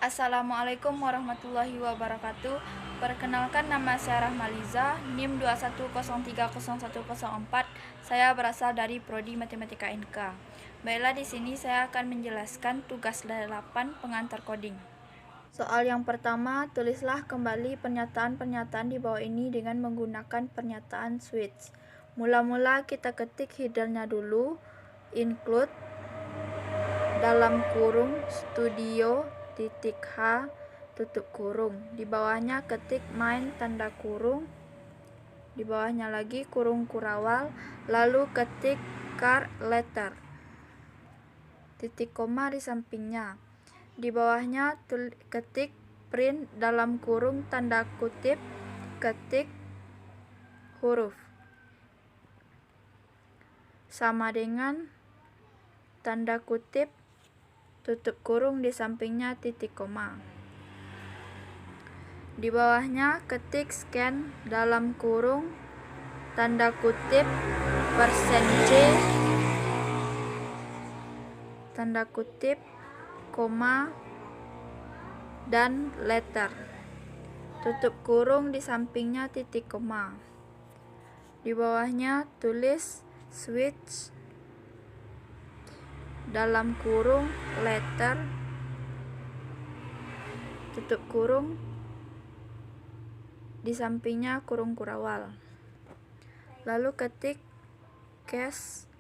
Assalamualaikum warahmatullahi wabarakatuh. Perkenalkan, nama saya Rahmaliza, NIM 210301004. Saya berasal dari Prodi Matematika NK. Baiklah, di sini saya akan menjelaskan tugas 8 pengantar coding. Soal yang pertama, tulislah kembali pernyataan-pernyataan di bawah ini dengan menggunakan pernyataan switch. Mula-mula kita ketik header-nya dulu, include dalam kurung studio titik H tutup kurung. Di bawahnya ketik main tanda kurung. Di bawahnya lagi kurung kurawal. Lalu ketik car letter. Titik koma di sampingnya. Di bawahnya ketik print dalam kurung tanda kutip. Ketik huruf. Sama dengan tanda kutip tutup kurung di sampingnya titik koma. Di bawahnya ketik scan dalam kurung tanda kutip %C tanda kutip koma dan letter. Tutup kurung di sampingnya titik koma. Di bawahnya tulis switch dalam kurung letter tutup kurung di sampingnya kurung kurawal. Lalu ketik case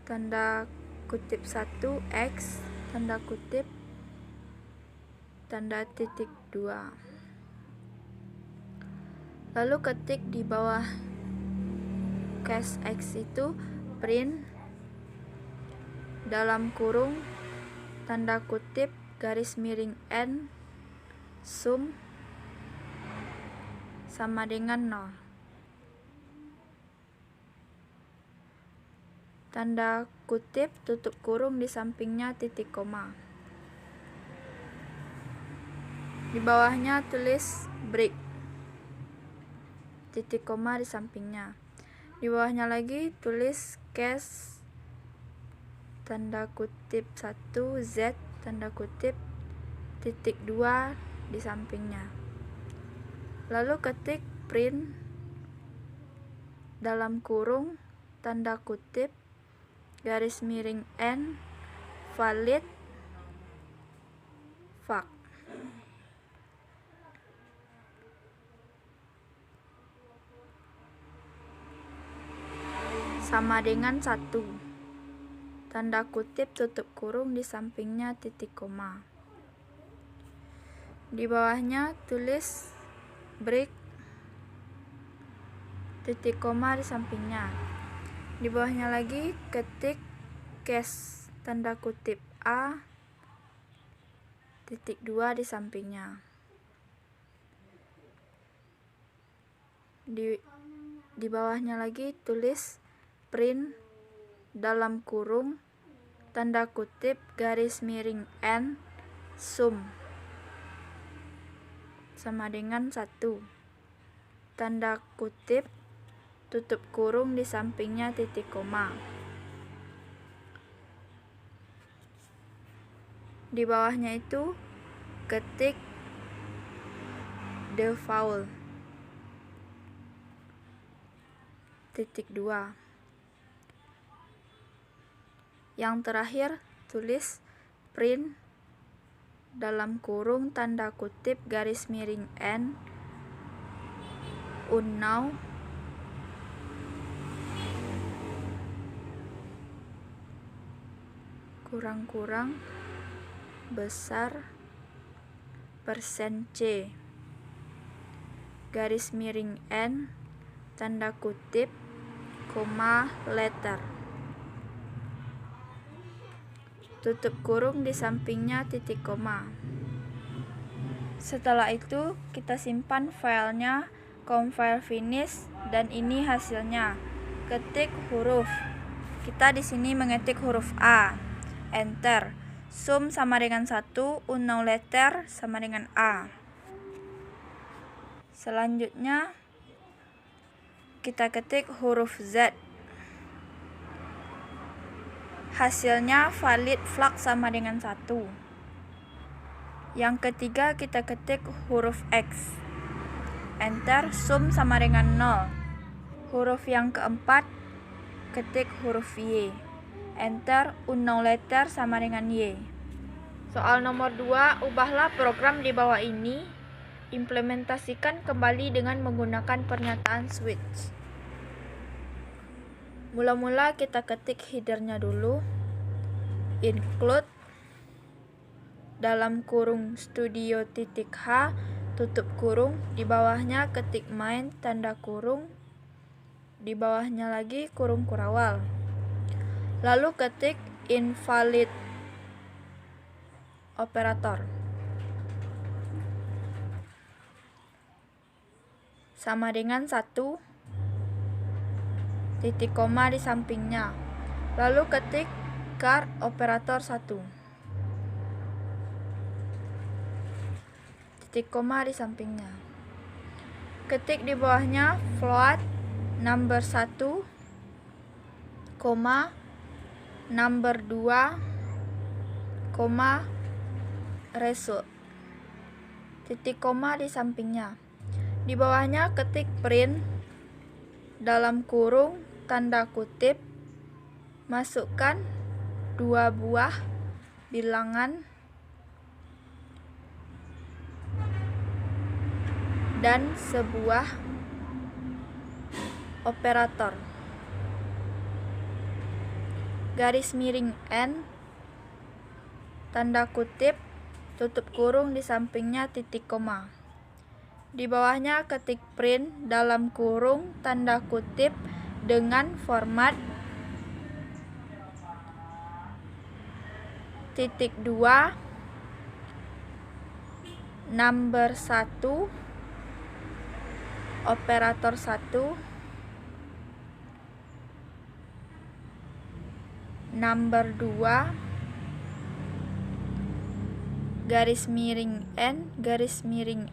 tanda kutip 1 X tanda kutip tanda titik 2. Lalu ketik di bawah case X itu print dalam kurung tanda kutip garis miring N sum sama dengan 0. Tanda kutip tutup kurung di sampingnya titik koma. Di bawahnya tulis break. Titik koma di sampingnya. Di bawahnya lagi tulis case tanda kutip 1 Z tanda kutip titik 2 di sampingnya. Lalu ketik print dalam kurung tanda kutip garis miring N valid fact. Sama dengan 1. Tanda kutip tutup kurung di sampingnya titik koma. Di bawahnya tulis break titik koma di sampingnya. Di bawahnya lagi ketik case tanda kutip A titik 2 di sampingnya. Di bawahnya lagi tulis print dalam kurung tanda kutip garis miring N sum sama dengan 1. Tanda kutip tutup kurung di sampingnya titik koma. Di bawahnya itu ketik default titik 2. Yang terakhir tulis print dalam kurung tanda kutip garis miring N unknown kurang-kurang besar %C garis miring N tanda kutip koma letter tutup kurung di sampingnya titik koma. Setelah itu kita simpan filenya, compile finish, dan ini hasilnya. Ketik huruf. Kita di sini mengetik huruf A. Enter. Sum sama dengan 1, unknown letter sama dengan A. Selanjutnya kita ketik huruf Z. Hasilnya valid flag sama dengan 1. Yang ketiga kita ketik huruf X. Enter, sum sama dengan 0. Huruf yang keempat ketik huruf Y. Enter, unknown letter sama dengan Y. Soal nomor 2, ubahlah program di bawah ini. Implementasikan kembali dengan menggunakan pernyataan switch. Mula-mula kita ketik headernya dulu. Include dalam kurung studio.h tutup kurung, di bawahnya ketik main tanda kurung, di bawahnya lagi kurung kurawal. Lalu ketik invalid operator sama dengan 1, titik koma di sampingnya. Lalu ketik car operator 1, titik koma di sampingnya. Ketik di bawahnya float number 1, koma number 2, koma result, titik koma di sampingnya. Di bawahnya ketik print dalam kurung tanda kutip, masukkan 2 buah bilangan dan sebuah operator. Garis miring N, tanda kutip, tutup kurung di sampingnya titik koma. Di bawahnya ketik print dalam kurung tanda kutip dengan format titik 2 number 1 operator 1 number 2 garis miring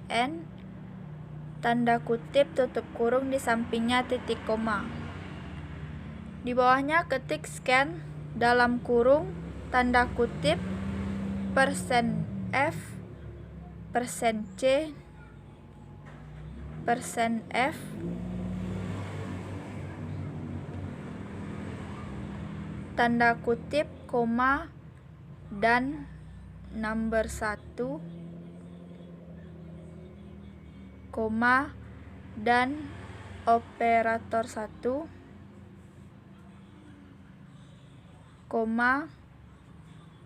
N tanda kutip tutup kurung di sampingnya titik koma. Di bawahnya ketik scan dalam kurung tanda kutip %F %C %F tanda kutip koma dan number 1 koma dan operator 1 koma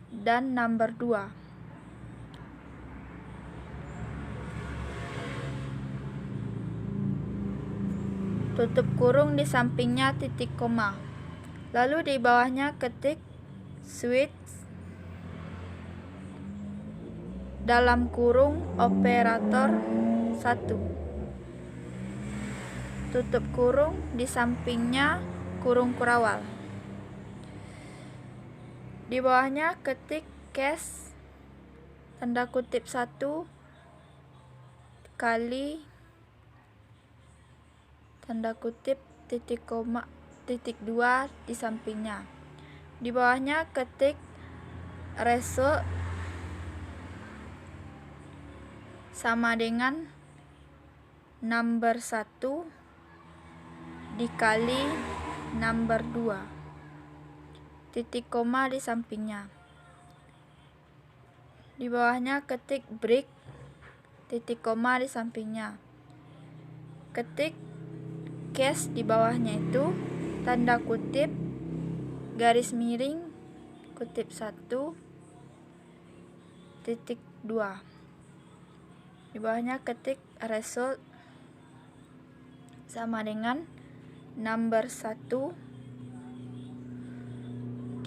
dan number 2. Tutup kurung di sampingnya titik koma. Lalu di bawahnya ketik switch dalam kurung operator 1. Tutup kurung di sampingnya kurung kurawal. Di bawahnya ketik case tanda kutip 1 kali tanda kutip titik koma titik 2 di sampingnya. Di bawahnya ketik result sama dengan number 1 dikali number 2 titik koma di sampingnya. Di bawahnya ketik break titik koma di sampingnya. Ketik case di bawahnya itu tanda kutip garis miring kutip 1 titik 2. Di bawahnya ketik result sama dengan number 1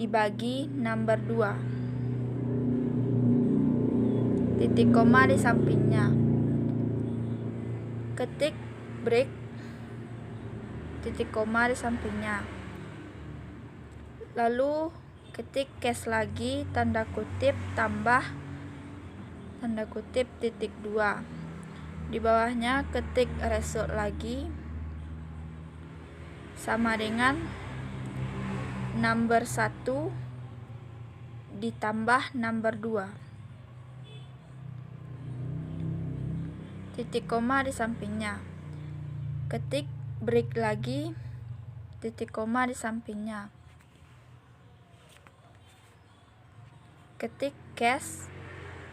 dibagi number 2 titik koma di sampingnya. Ketik break titik koma di sampingnya. Lalu ketik case lagi tanda kutip tambah tanda kutip titik 2. Di bawahnya ketik result lagi sama dengan number 1 ditambah number 2 titik koma di sampingnya. Ketik break lagi, titik koma di sampingnya. Ketik cache,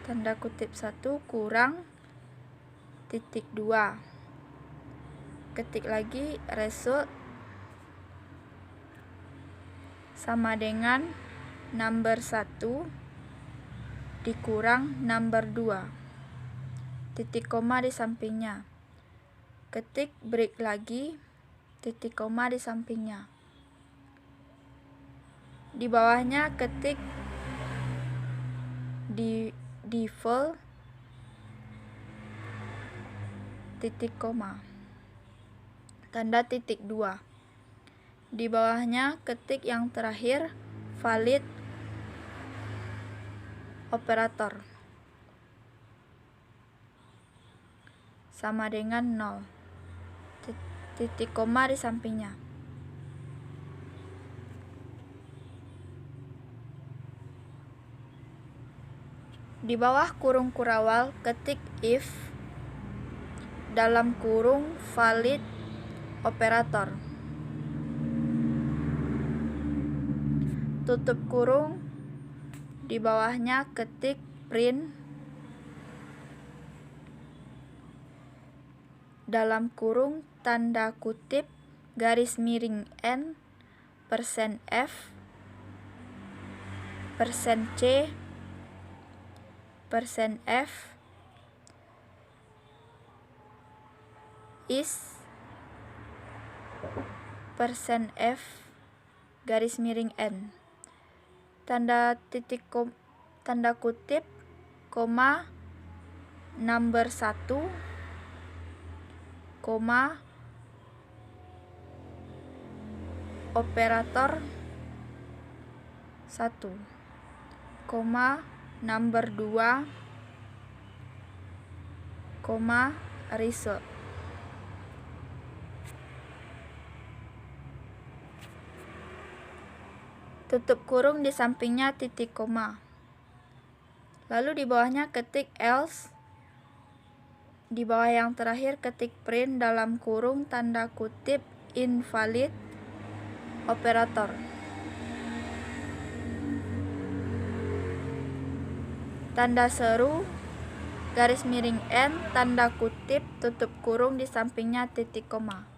tanda kutip 1 kurang titik 2. Ketik lagi result sama dengan number 1 dikurang number 2. Titik koma di sampingnya. Ketik break lagi, titik koma di sampingnya. Di bawahnya ketik di default titik koma, tanda titik 2. Di bawahnya ketik yang terakhir valid operator sama dengan 0. Titik koma di sampingnya. Di bawah kurung kurawal ketik if dalam kurung valid operator. Tutup kurung, di bawahnya ketik print dalam kurung tanda kutip garis miring n %f %c %f is %f garis miring n, tanda kutip koma number 1 koma operator 1 koma number 2 koma result. Tutup kurung di sampingnya titik koma. Lalu di bawahnya ketik else. Di bawah yang terakhir ketik print dalam kurung tanda kutip invalid operator. Tanda seru garis miring n tanda kutip tutup kurung di sampingnya titik koma.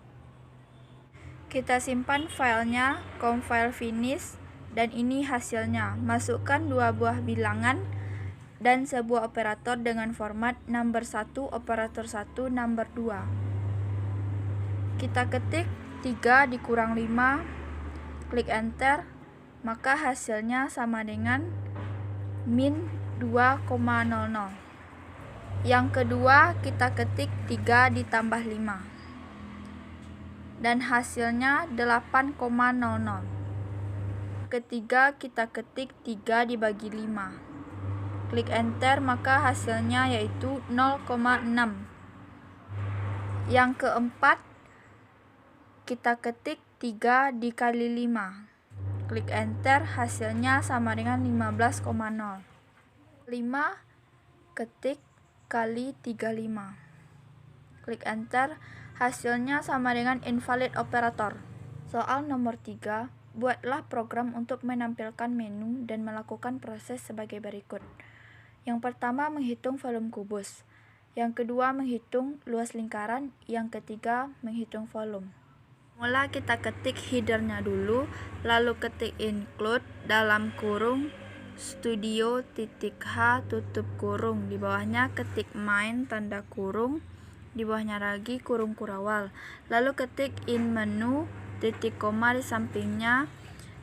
Kita simpan filenya, compile finish, dan ini hasilnya. Masukkan 2 buah bilangan dan sebuah operator dengan format number 1 operator 1 number 2. Kita ketik 3 dikurang 5, klik enter, maka hasilnya sama dengan min 2,00. Yang kedua kita ketik 3 ditambah 5 dan hasilnya 8,00. Ketiga kita ketik 3 dibagi 5, klik enter, maka hasilnya yaitu 0,6. Yang keempat kita ketik 3 dikali 5, klik enter, hasilnya sama dengan 15,0. 5 ketik kali 35, klik enter, hasilnya sama dengan invalid operator. Soal nomor 3, buatlah program untuk menampilkan menu dan melakukan proses sebagai berikut. Yang pertama menghitung volume kubus, yang kedua menghitung luas lingkaran, yang ketiga menghitung volume. Mula kita ketik headernya dulu, lalu ketik include dalam kurung studio.h tutup kurung, di bawahnya ketik main tanda kurung, di bawahnya lagi kurung kurawal, lalu ketik in menu titik koma di sampingnya,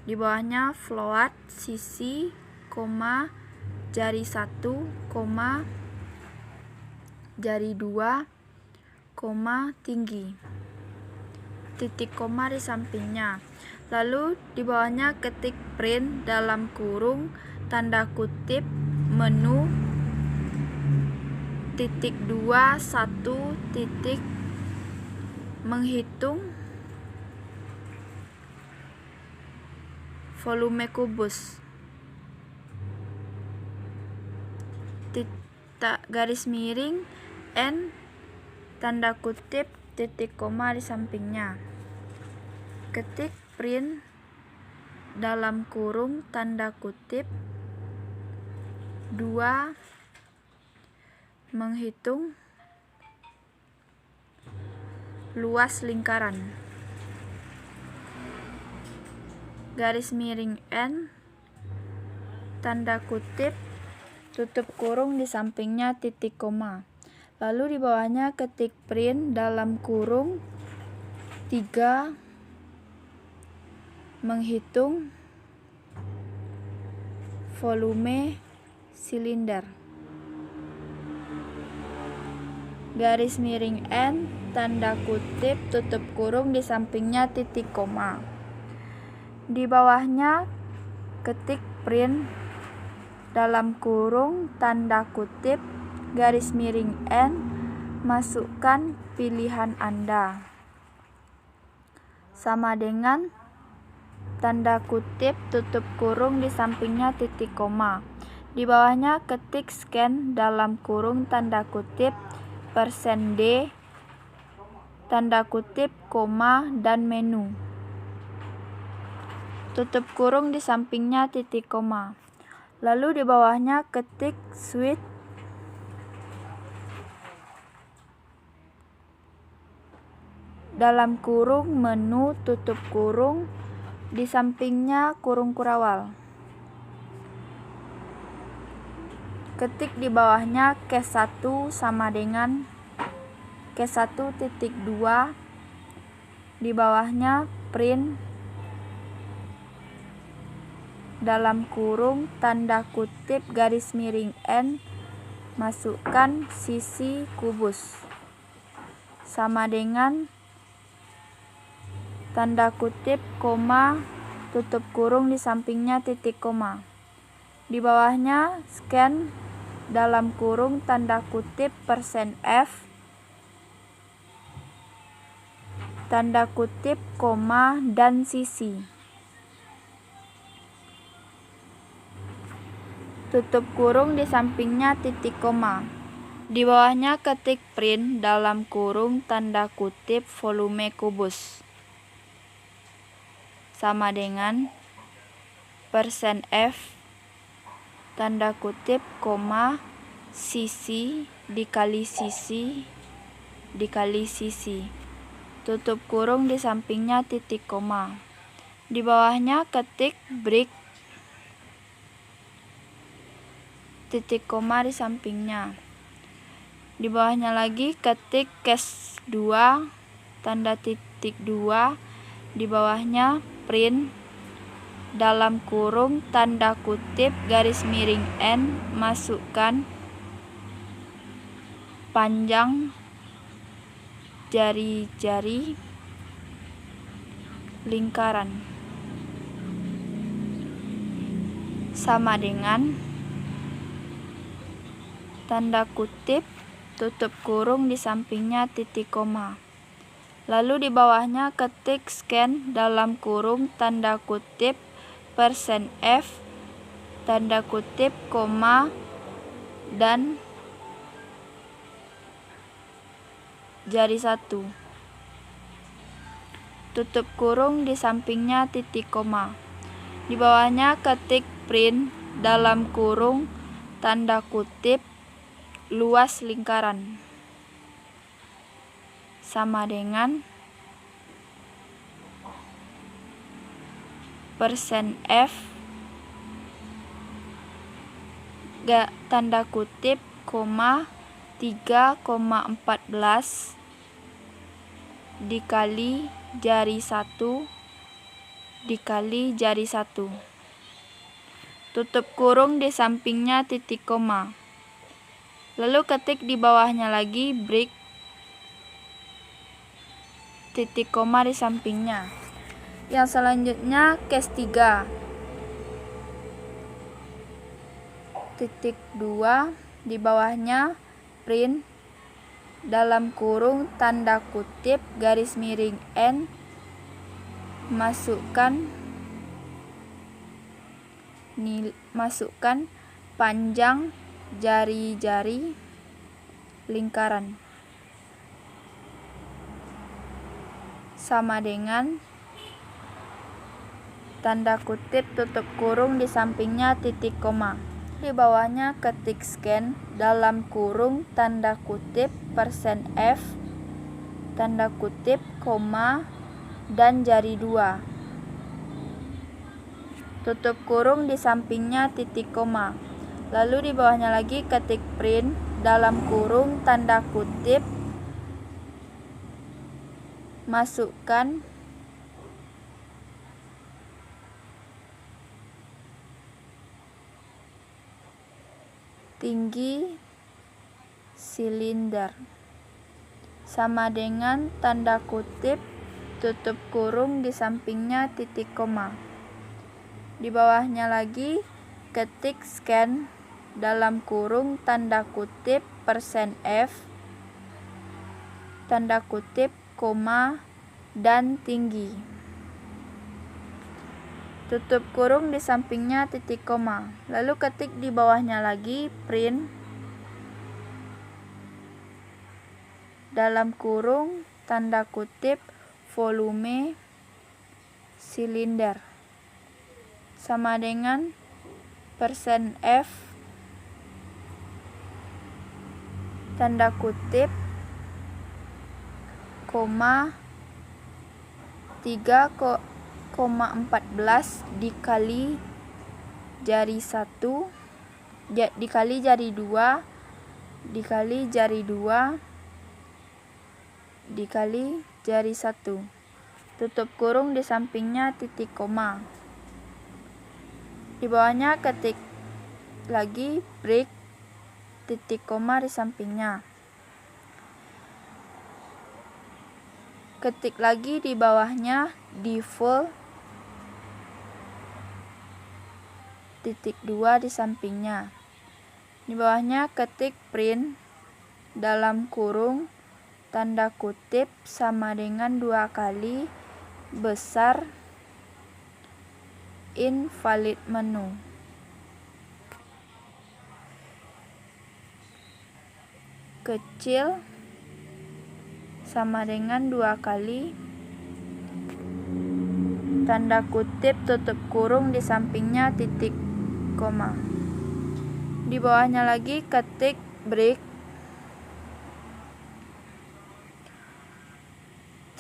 di bawahnya float sisi koma jari 1 koma jari 2 koma tinggi, titik koma di sampingnya, lalu di bawahnya ketik print dalam kurung tanda kutip menu titik 2 1 titik menghitung volume kubus, garis miring n tanda kutip, titik koma di sampingnya. Ketik print dalam kurung tanda kutip 2 menghitung luas lingkaran, garis miring N, tanda kutip, tutup kurung di sampingnya titik koma. Lalu di bawahnya ketik print dalam kurung 3 menghitung volume silinder, garis miring N, tanda kutip, tutup kurung di sampingnya titik koma. Di bawahnya ketik print dalam kurung tanda kutip, garis miring N, masukkan pilihan Anda. Sama dengan tanda kutip, tutup kurung di sampingnya titik koma. Di bawahnya ketik scan dalam kurung tanda kutip %D, tanda kutip, koma, dan menu. Tutup kurung di sampingnya titik koma. Lalu di bawahnya ketik switch dalam kurung menu tutup kurung, di sampingnya kurung kurawal. Ketik di bawahnya case 1 sama dengan case 1.2, di bawahnya print dalam kurung tanda kutip garis miring N, masukkan sisi kubus, sama dengan tanda kutip, koma, tutup kurung di sampingnya titik koma. Di bawahnya scan dalam kurung tanda kutip %F, tanda kutip, koma, dan sisi. Tutup kurung di sampingnya titik koma. Di bawahnya ketik print dalam kurung tanda kutip volume kubus, sama dengan %F, tanda kutip, koma, sisi dikali sisi dikali sisi. Tutup kurung di sampingnya titik koma. Di bawahnya ketik break, titik koma di sampingnya. Di bawahnya lagi ketik case 2, tanda titik 2, di bawahnya print dalam kurung tanda kutip garis miring N, masukkan panjang jari-jari lingkaran, sama dengan tanda kutip, tutup kurung di sampingnya titik koma. Lalu di bawahnya ketik scan dalam kurung tanda kutip %F, tanda kutip, koma, dan jari 1. Tutup kurung di sampingnya titik koma. Di bawahnya ketik print dalam kurung tanda kutip luas lingkaran, sama dengan %F, tanda kutip, koma, 3,14 dikali jari 1 dikali jari 1. Tutup kurung di sampingnya titik koma. Lalu ketik di bawahnya lagi break, titik koma di sampingnya. Yang selanjutnya case 3, titik 2, di bawahnya print dalam kurung tanda kutip garis miring N, masukkan panjang jari-jari lingkaran. sama dengan tanda kutip tutup kurung di sampingnya titik koma. Di bawahnya ketik scan dalam kurung tanda kutip %F tanda kutip koma dan jari 2. Tutup kurung di sampingnya titik koma. Lalu di bawahnya lagi ketik print dalam kurung tanda kutip masukkan tinggi silinder sama dengan tanda kutip tutup kurung di sampingnya titik koma. Di bawahnya lagi ketik scan dalam kurung tanda kutip %F tanda kutip koma dan tinggi. Tutup kurung di sampingnya titik koma. Lalu ketik di bawahnya lagi print dalam kurung tanda kutip volume silinder sama dengan %F tanda kutip koma 3,14 dikali jari 1 dikali jari 2 dikali jari 2 dikali jari 1. Tutup kurung di sampingnya titik koma. Di bawahnya ketik lagi break titik koma di sampingnya. Ketik lagi di bawahnya default titik 2 di sampingnya. Di bawahnya ketik print dalam kurung tanda kutip sama dengan 2 kali besar invalid menu. Kecil sama dengan 2 kali tanda kutip tutup kurung di sampingnya titik koma. Di bawahnya lagi ketik break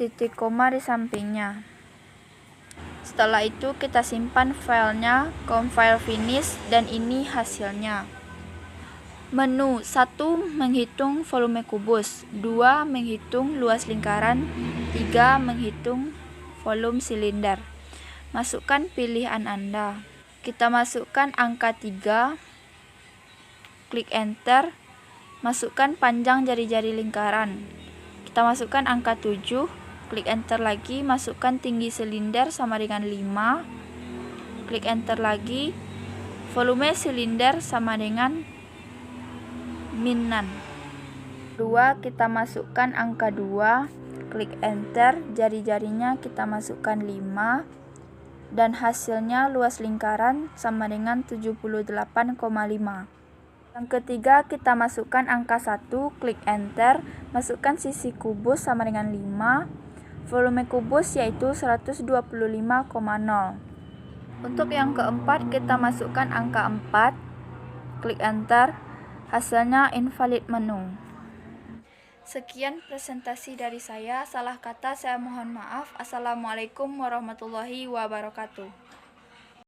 titik koma di sampingnya. Setelah itu kita simpan filenya, compile finish, dan ini hasilnya. Menu 1 menghitung volume kubus, 2 menghitung luas lingkaran, 3 menghitung volume silinder. Masukkan pilihan Anda. Kita masukkan angka 3, klik enter, masukkan panjang jari-jari lingkaran. Kita masukkan angka 7, klik enter lagi, masukkan tinggi silinder sama dengan 5, klik enter lagi, volume silinder sama dengan min-nan. 2 kita masukkan angka 2, klik enter, jari-jarinya kita masukkan 5, dan hasilnya luas lingkaran sama dengan 78,5. Yang ketiga kita masukkan angka 1, klik enter, masukkan sisi kubus sama dengan 5, volume kubus yaitu 125,0. Untuk yang keempat kita masukkan angka 4, klik enter, hasilnya invalid menu. Sekian presentasi dari saya, salah kata saya mohon maaf. Assalamualaikum warahmatullahi wabarakatuh.